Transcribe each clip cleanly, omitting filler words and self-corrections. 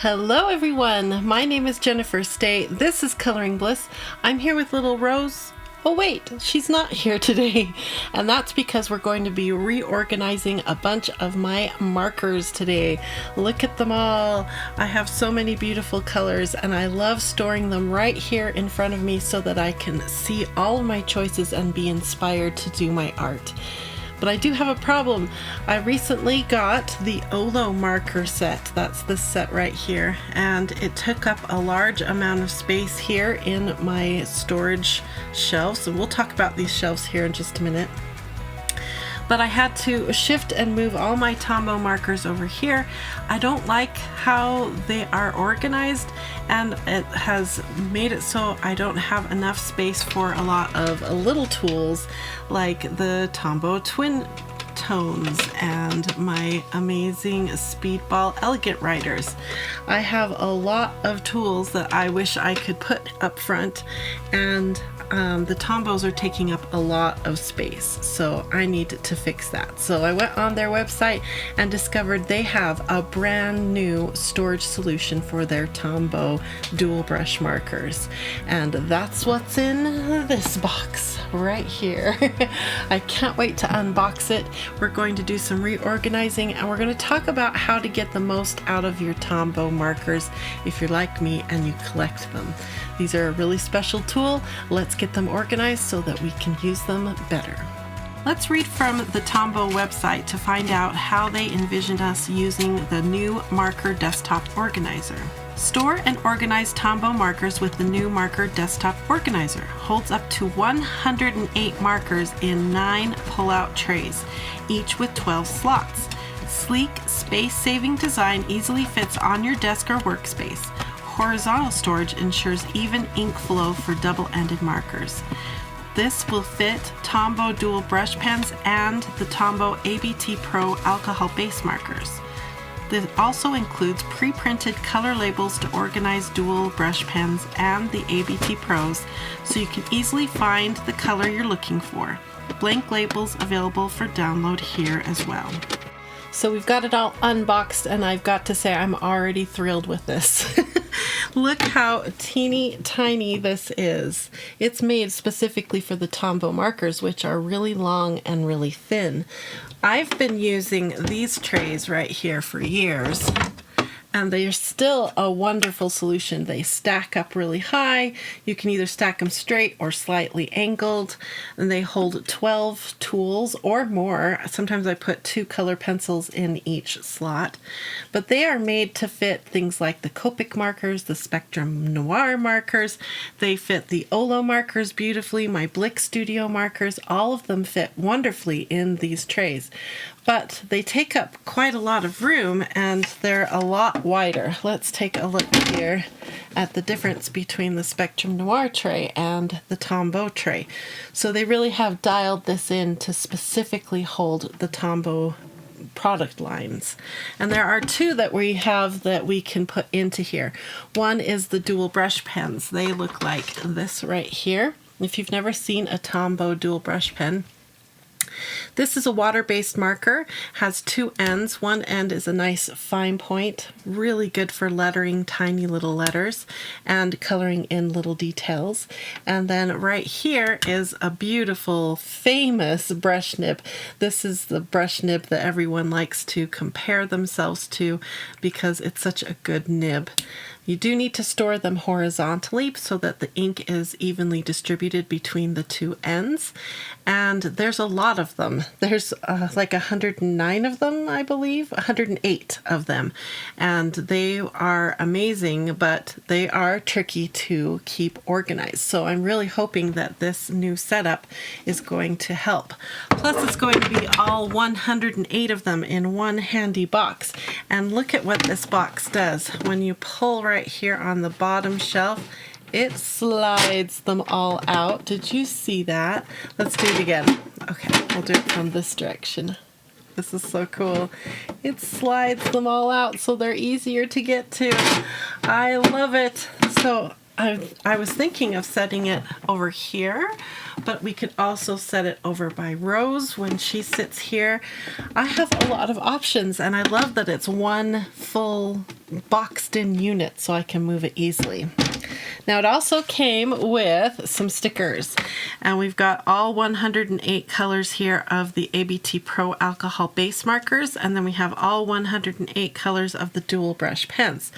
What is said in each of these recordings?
Hello everyone, my name is Jennifer Stay. This is Coloring Bliss. I'm here with little Rose. Oh wait, she's not here today. And that's because we're going to be reorganizing a bunch of my markers today. Look at them all. I have so many beautiful colors and I love storing them right here in front of me so that I can see all of my choices and be inspired to do my art. But I do have a problem. I recently got the Olo marker set. That's this set right here. And it took up a large amount of space here in my storage shelves. And we'll talk about these shelves here in just a minute. But I had to shift and move all my Tombow markers over here. I don't like how they are organized, and it has made it so I don't have enough space for a lot of little tools like the Tombow Twin Tones and my amazing Speedball Elegant Writers. I have a lot of tools that I wish I could put up front, and the Tombows are taking up a lot of space, so I need to fix that. So I went on their website and discovered they have a brand new storage solution for their Tombow Dual-Brush Markers, and that's what's in this box right here. I can't wait to unbox it. We're going to do some reorganizing, and we're going to talk about how to get the most out of your Tombow markers if you're like me and you collect them. These are a really special tool. Let's get them organized so that we can use them better. Let's read from the Tombow website to find out how they envisioned us using the new Marker Desktop Organizer. Store and organize Tombow markers with the new Marker Desktop Organizer. Holds up to 108 markers in 9 pull-out trays, each with 12 slots. Sleek, space-saving design easily fits on your desk or workspace. Horizontal storage ensures even ink flow for double-ended markers. This will fit Tombow Dual Brush Pens and the Tombow ABT Pro Alcohol Base Markers. This also includes pre-printed color labels to organize dual brush pens and the ABT Pros, so you can easily find the color you're looking for. Blank labels available for download here as well. So we've got it all unboxed, and I've got to say I'm already thrilled with this. Look how teeny tiny this is. It's made specifically for the Tombow markers, which are really long and really thin. I've been using these trays right here for years, and they're still a wonderful solution. They stack up really high. You can either stack them straight or slightly angled, and they hold 12 tools or more. Sometimes I put 2 color pencils in each slot, but they are made to fit things like the Copic markers, the Spectrum Noir markers. They fit the Olo markers beautifully, my Blick Studio markers. All of them fit wonderfully in these trays. But they take up quite a lot of room, and they're a lot wider. Let's take a look here at the difference between the Spectrum Noir tray and the Tombow tray. So they really have dialed this in to specifically hold the Tombow product lines. And there are 2 that we have that we can put into here. One is the dual brush pens. They look like this right here. If you've never seen a Tombow dual brush pen, this is a water-based marker, has 2 ends. One end is a nice fine point, really good for lettering tiny little letters and coloring in little details. And then right here is a beautiful, famous brush nib. This is the brush nib that everyone likes to compare themselves to because it's such a good nib. You do need to store them horizontally so that the ink is evenly distributed between the 2 ends. And there's a lot of them. There's like 109 of them, I believe, 108 of them. And they are amazing, but they are tricky to keep organized. So I'm really hoping that this new setup is going to help. Plus it's going to be all 108 of them in one handy box. And look at what this box does. When you pull right here on the bottom shelf, it slides them all out. Did you see that? Let's do it again. Okay, we'll do it from this direction. This is so cool. It slides them all out so they're easier to get to. I love it. So I was thinking of setting it over here, but we could also set it over by Rose when she sits here. I have a lot of options, and I love that it's one full boxed in unit so I can move it easily. Now it also came with some stickers, and we've got all 108 colors here of the ABT Pro alcohol base markers, and then we have all 108 colors of the dual brush pens.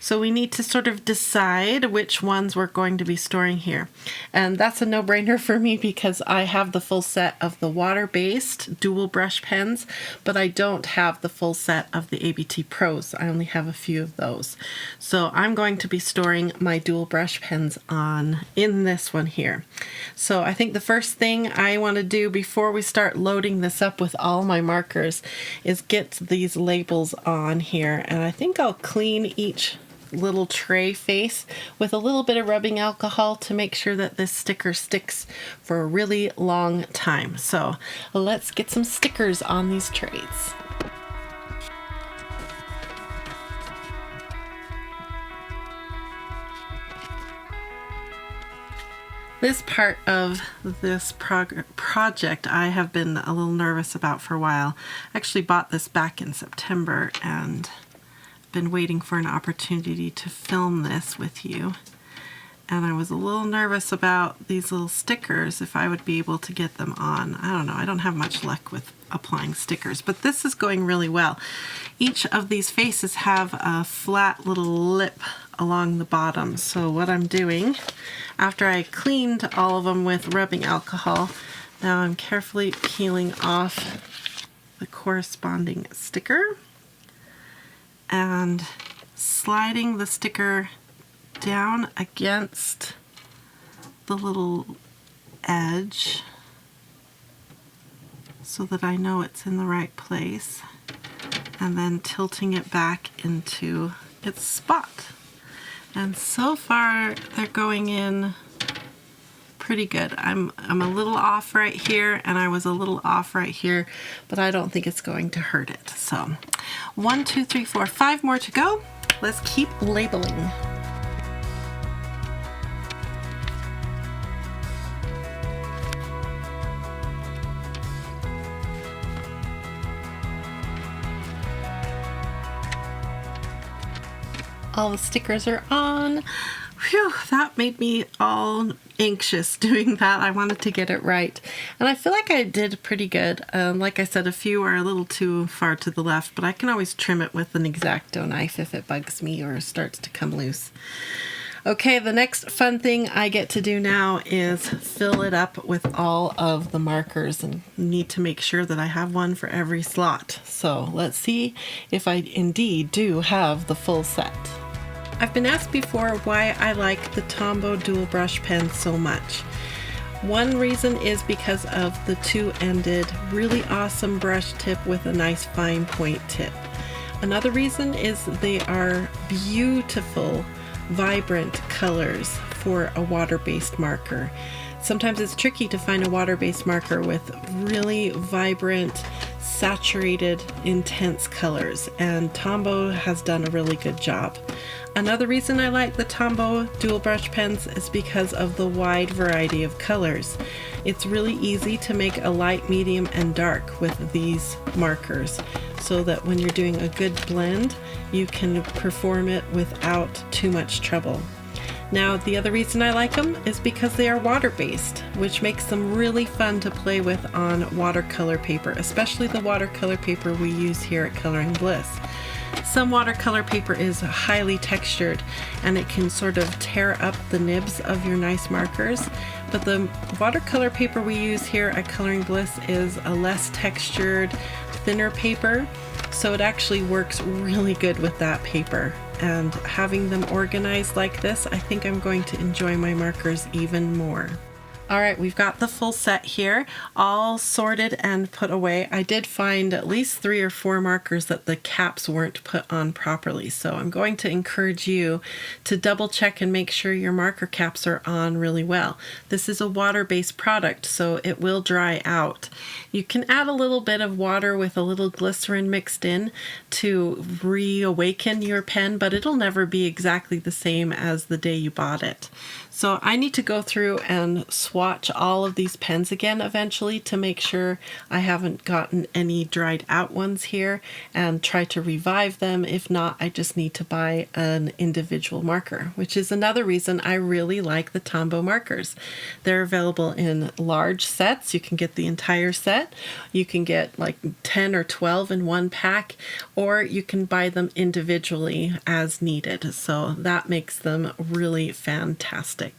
So we need to sort of decide which ones we're going to be storing here. And that's a no-brainer for me because I have the full set of the water-based dual brush pens, but I don't have the full set of the ABT Pros. I only have a few of those. So I'm going to be storing my dual brush pens in this one here. So I think the first thing I want to do before we start loading this up with all my markers is get these labels on here. And I think I'll clean each little tray face with a little bit of rubbing alcohol to make sure that this sticker sticks for a really long time. So let's get some stickers on these trays. This part of this project I have been a little nervous about for a while. I actually bought this back in September and been waiting for an opportunity to film this with you. And I was a little nervous about these little stickers, if I would be able to get them on. I don't know, I don't have much luck with applying stickers, but this is going really well. Each of these faces have a flat little lip along the bottom. So what I'm doing, after I cleaned all of them with rubbing alcohol, now I'm carefully peeling off the corresponding sticker and sliding the sticker down against the little edge so that I know it's in the right place, and then tilting it back into its spot. And so far they're going in pretty good. I'm a little off right here, and I was a little off right here, but I don't think it's going to hurt it. So 1, 2, 3, 4, 5 more to go. Let's keep labeling. All the stickers are on. Whew, that made me all anxious doing that. I wanted to get it right. And I feel like I did pretty good. Like I said, a few are a little too far to the left, but I can always trim it with an X-Acto knife if it bugs me or starts to come loose. Okay, the next fun thing I get to do now is fill it up with all of the markers, and need to make sure that I have one for every slot. So let's see if I indeed do have the full set. I've been asked before why I like the Tombow Dual-Brush pen so much. One reason is because of the two-ended, really awesome brush tip with a nice fine point tip. Another reason is they are beautiful, vibrant colors for a water-based marker. Sometimes it's tricky to find a water-based marker with really vibrant, saturated, intense colors, and Tombow has done a really good job. Another reason I like the Tombow dual brush pens is because of the wide variety of colors. It's really easy to make a light, medium, and dark with these markers, so that when you're doing a good blend, you can perform it without too much trouble. Now, the other reason I like them is because they are water-based, which makes them really fun to play with on watercolor paper, especially the watercolor paper we use here at Coloring Bliss. Some watercolor paper is highly textured and it can sort of tear up the nibs of your nice markers, but the watercolor paper we use here at Coloring Bliss is a less textured, thinner paper, so it actually works really good with that paper. And having them organized like this, I think I'm going to enjoy my markers even more. All right, we've got the full set here, all sorted and put away. I did find at least 3 or 4 markers that the caps weren't put on properly. So I'm going to encourage you to double check and make sure your marker caps are on really well. This is a water-based product, so it will dry out. You can add a little bit of water with a little glycerin mixed in to reawaken your pen, but it'll never be exactly the same as the day you bought it. So I need to go through and swatch all of these pens again eventually to make sure I haven't gotten any dried out ones here and try to revive them. If not, I just need to buy an individual marker, which is another reason I really like the Tombow markers. They're available in large sets. You can get the entire set. You can get like 10 or 12 in one pack, or you can buy them individually as needed. So that makes them really fantastic.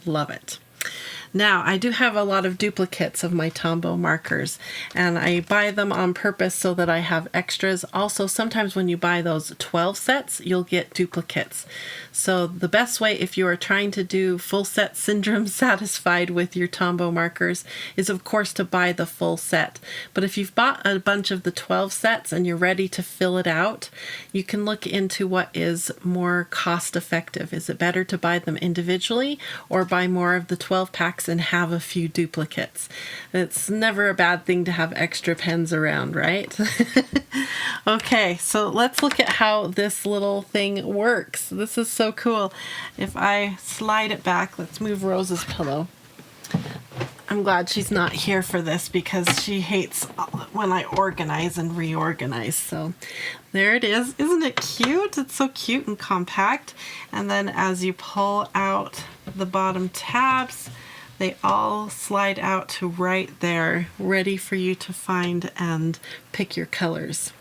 Love it. Now, I do have a lot of duplicates of my Tombow markers, and I buy them on purpose so that I have extras. Also, sometimes when you buy those 12 sets, you'll get duplicates. So the best way, if you are trying to do full set syndrome satisfied with your Tombow markers, is of course to buy the full set. But if you've bought a bunch of the 12 sets and you're ready to fill it out, you can look into what is more cost effective. Is it better to buy them individually or buy more of the 12 packs and have a few duplicates? It's never a bad thing to have extra pens around, right? Okay, so let's look at how this little thing works. This is so cool. If I slide it back, let's move Rose's pillow. I'm glad she's not here for this because she hates when I organize and reorganize. So there it is. Isn't it cute? It's so cute and compact. And then as you pull out the bottom tabs, they all slide out to right there, ready for you to find and pick your colors.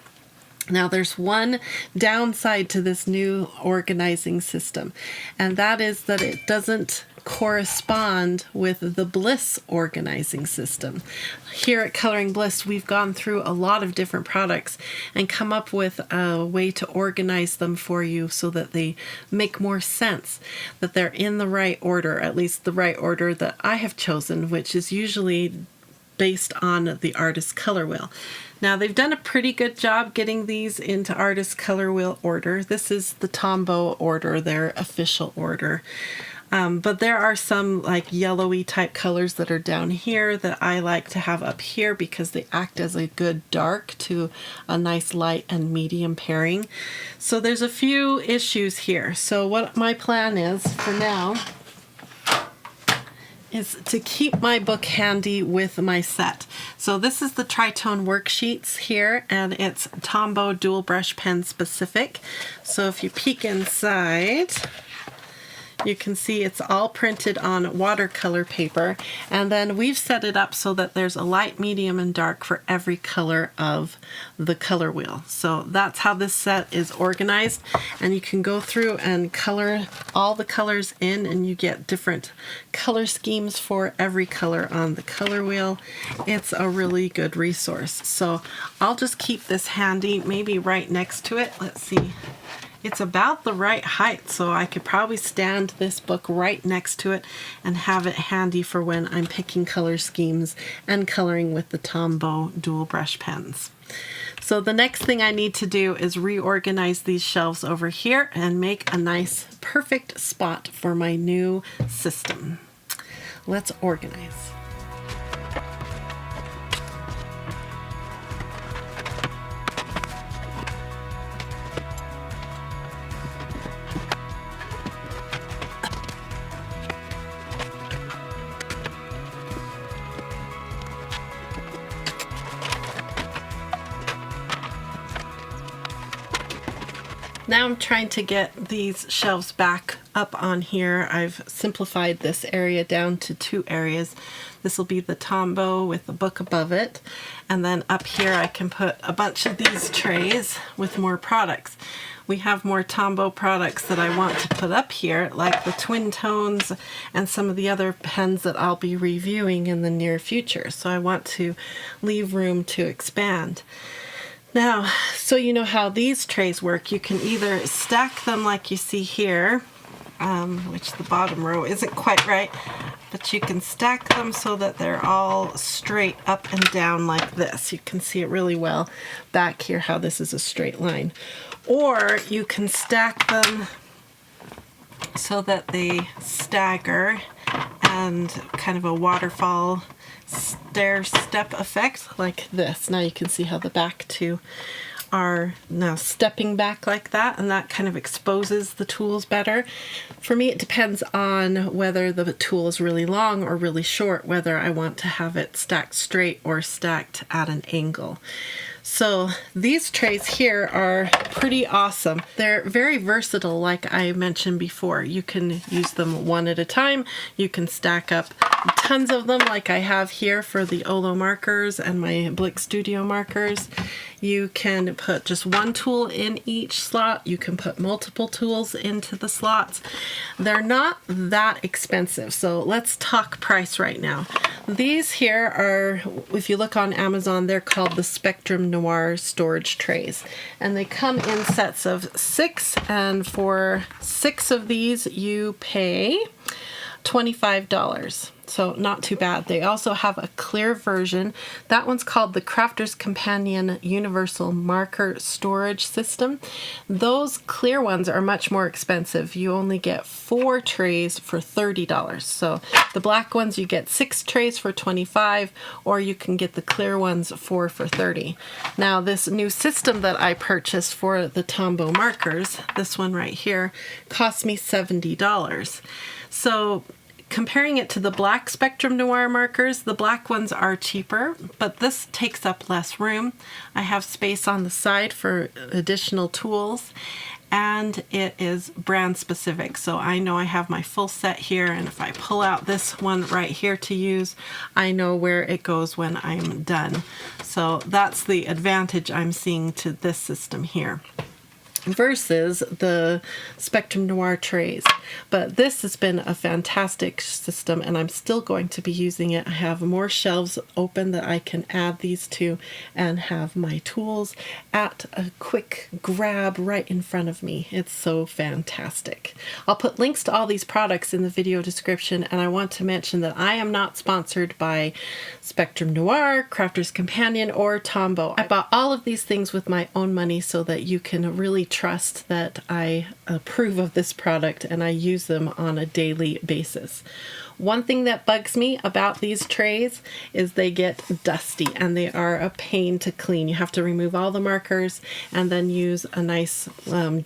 Now there's one downside to this new organizing system, and that is that it doesn't correspond with the Bliss organizing system. Here at Coloring Bliss, we've gone through a lot of different products and come up with a way to organize them for you so that they make more sense, that they're in the right order, at least the right order that I have chosen, which is usually based on the artist color wheel. Now they've done a pretty good job getting these into artist color wheel order. This is the Tombow order, their official order. But there are some like yellowy type colors that are down here that I like to have up here because they act as a good dark to a nice light and medium pairing. So there's a few issues here. So what my plan is for now is to keep my book handy with my set. So this is the Tritone worksheets here, and it's Tombow Dual-Brush pen specific. So if you peek inside, you can see it's all printed on watercolor paper, and then we've set it up so that there's a light, medium, and dark for every color of the color wheel. So that's how this set is organized, and you can go through and color all the colors in, and you get different color schemes for every color on the color wheel. It's a really good resource. So I'll just keep this handy, maybe right next to it. Let's see. It's about the right height, so I could probably stand this book right next to it and have it handy for when I'm picking color schemes and coloring with the Tombow Dual-Brush pens. So the next thing I need to do is reorganize these shelves over here and make a nice, perfect spot for my new system. Let's organize. Now I'm trying to get these shelves back up on here. I've simplified this area down to 2 areas. This will be the Tombow with the book above it, and then up here I can put a bunch of these trays with more products. We have more Tombow products that I want to put up here, like the Twin Tones and some of the other pens that I'll be reviewing in the near future. So I want to leave room to expand. Now, so you know how these trays work, you can either stack them like you see here, which the bottom row isn't quite right, but you can stack them so that they're all straight up and down like this. You can see it really well back here how this is a straight line. Or you can stack them so that they stagger and kind of a waterfall stair step effect like this. Now you can see how the back two are now stepping back like that, and that kind of exposes the tools better. For me, it depends on whether the tool is really long or really short, whether I want to have it stacked straight or stacked at an angle. So these trays here are pretty awesome. They're very versatile, like I mentioned before. You can use them one at a time. You can stack up tons of them like I have here for the Olo markers and my Blick Studio markers. You can put just one tool in each slot. You can put multiple tools into the slots. They're not that expensive, so let's talk price right now. These here are, if you look on Amazon, they're called the Spectrum Noir storage trays, and they come in sets of 6, and for 6 of these you pay $25. So not too bad. They also have a clear version. That one's called the Crafter's Companion Universal Marker Storage System. Those clear ones are much more expensive. You only get 4 trays for $30. So the black ones you get 6 trays for $25, or you can get the clear ones 4 for $30. Now this new system that I purchased for the Tombow markers, this one right here, cost me $70. So comparing it to the black Spectrum Noir markers, the black ones are cheaper, but this takes up less room. I have space on the side for additional tools, and it is brand specific. So I know I have my full set here, and if I pull out this one right here to use, I know where it goes when I'm done. So that's the advantage I'm seeing to this system here versus the Spectrum Noir trays. But this has been a fantastic system, and I'm still going to be using it. I have more shelves open that I can add these to and have my tools at a quick grab right in front of me. It's so fantastic. I'll put links to all these products in the video description, and I want to mention that I am not sponsored by Spectrum Noir, Crafter's Companion, or Tombow. I bought all of these things with my own money so that you can really trust that I approve of this product and I use them on a daily basis. One thing that bugs me about these trays is they get dusty and they are a pain to clean. You have to remove all the markers and then use a nice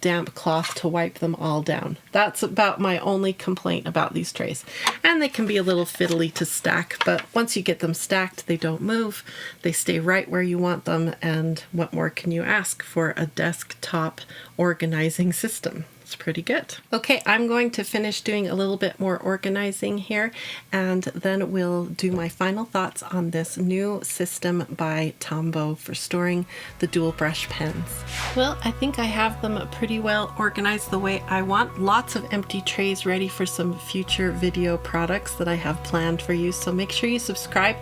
damp cloth to wipe them all down. That's about my only complaint about these trays. And they can be a little fiddly to stack, but once you get them stacked, they don't move. They stay right where you want them, and what more can you ask for a desktop organizing system? It's pretty good. Okay, I'm going to finish doing a little bit more organizing here, and then we'll do my final thoughts on this new system by Tombow for storing the dual brush pens. Well, I think I have them pretty well organized the way I want. Lots of empty trays ready for some future video products that I have planned for you. So make sure you subscribe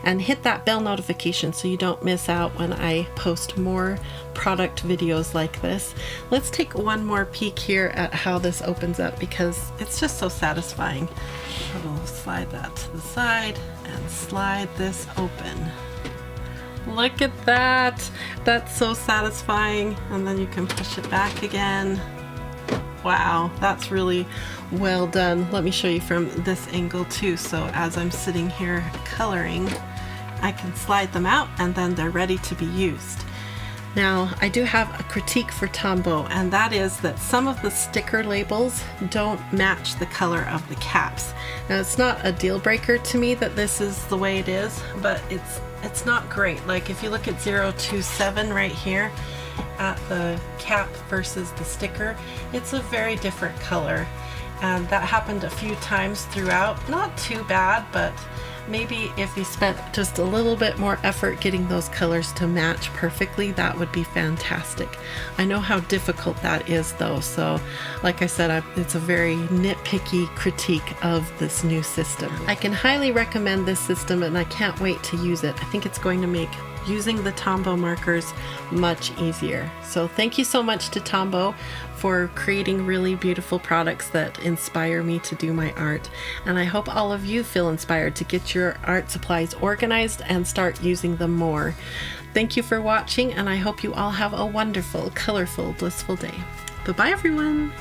and hit that bell notification so you don't miss out when I post more product videos like this. Let's take one more peek here at how this opens up because it's just so satisfying. We'll slide that to the side and slide this open. Look at that! That's so satisfying. And then you can push it back again. Wow, that's really well done. Let me show you from this angle too. So as I'm sitting here coloring, I can slide them out and then they're ready to be used. Now, I do have a critique for Tombow, and that is that some of the sticker labels don't match the color of the caps. Now, it's not a deal breaker to me that this is the way it is, but it's not great. Like if you look at 027 right here at the cap versus the sticker, it's a very different color. And that happened a few times throughout. Not too bad, but maybe if you spent just a little bit more effort getting those colors to match perfectly, that would be fantastic. I know how difficult that is though, so like I said, it's a very nitpicky critique of this new system. I can highly recommend this system and I can't wait to use it. I think it's going to make using the Tombow markers much easier. So thank you so much to Tombow for creating really beautiful products that inspire me to do my art. And I hope all of you feel inspired to get your art supplies organized and start using them more. Thank you for watching, and I hope you all have a wonderful, colorful, blissful day. Bye-bye, everyone.